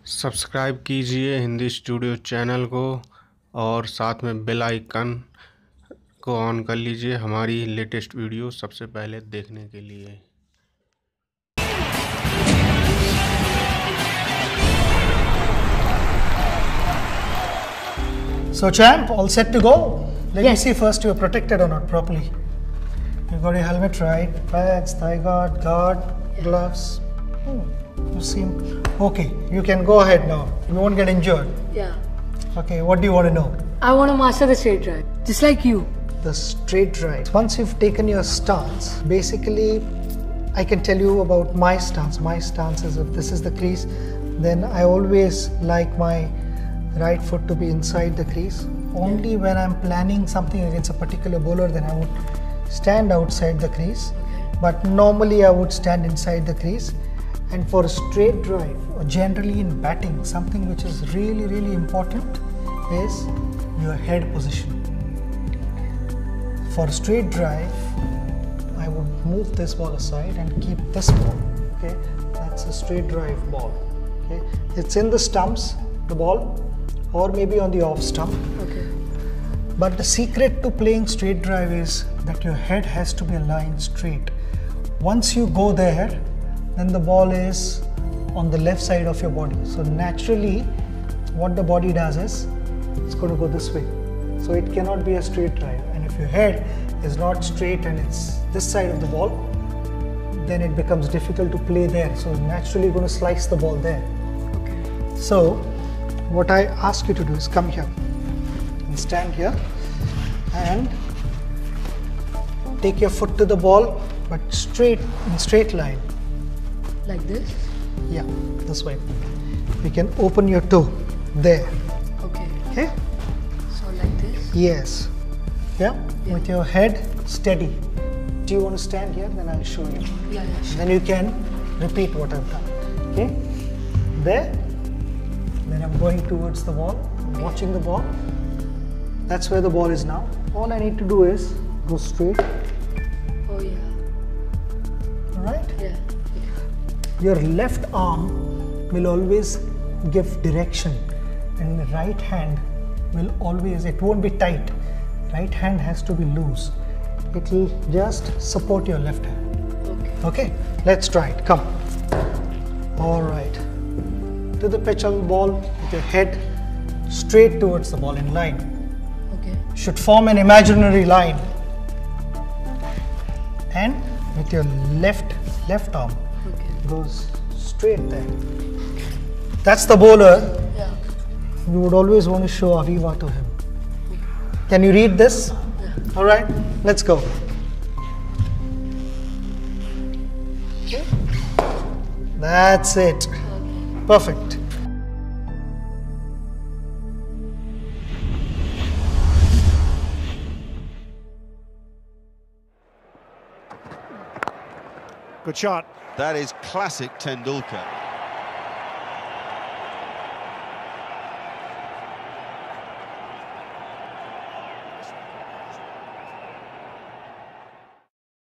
Subscribe कीजिए Hindi studio channel को और साथ में बेल आइकन को ऑन कर लीजिए हमारी लेटेस्ट वीडियो सबसे पहले देखने के लिए। So champ, all set to go? Let me see first you're protected or not properly. You got your helmet right, pads, thigh guard, gloves. You seem okay. You can go ahead now. You won't get injured. Yeah. Okay, what do you want to know? I want to master the straight drive, just like you. The straight drive. Once you've taken your stance, basically I can tell you about my stance. My stance is if this is the crease, then I always like my right foot to be inside the crease. Only when I'm planning something against a particular bowler, then I would stand outside the crease. But normally I would stand inside the crease. And for a straight drive, or generally in batting, something which is really important is your head position. For a straight drive, I would move this ball aside and keep this ball. Okay, that's a straight drive ball. Okay, it's in the stumps, the ball, or maybe on the off stump. Okay. But the secret to playing straight drive is that your head has to be aligned straight. Once you go there, then the ball is on the left side of your body. So naturally, what the body does is, it's going to go this way. So it cannot be a straight drive. And if your head is not straight and it's this side of the ball, then it becomes difficult to play there. So naturally, you're going to slice the ball there. Okay. So what I ask you to do is come here and stand here and take your foot to the ball, but straight, in straight line. Like this? Yeah, this way. You can open your toe there. Okay. Okay? So like this? Yes. Yeah? With your head steady. Do you want to stand here? Then I'll show you. Yeah, sure. Then you can repeat what I've done. Okay? There. Then I'm going towards the ball, watching the ball. That's where the ball is now. All I need to do is go straight. Oh yeah. Alright? Yeah. Your left arm will always give direction, and the right hand will always, it won't be tight. Right hand has to be loose. It will just support your left hand. Okay. Okay, let's try it. Come. Alright. To the pitch of the ball with your head straight towards the ball in line. Okay. Should form an imaginary line. And with your left arm goes straight there. That's the bowler. Yeah. You would always want to show Aviva to him. Can you read this? Yeah. Alright, let's go. Okay. That's it. Perfect. Good shot. That is classic Tendulkar.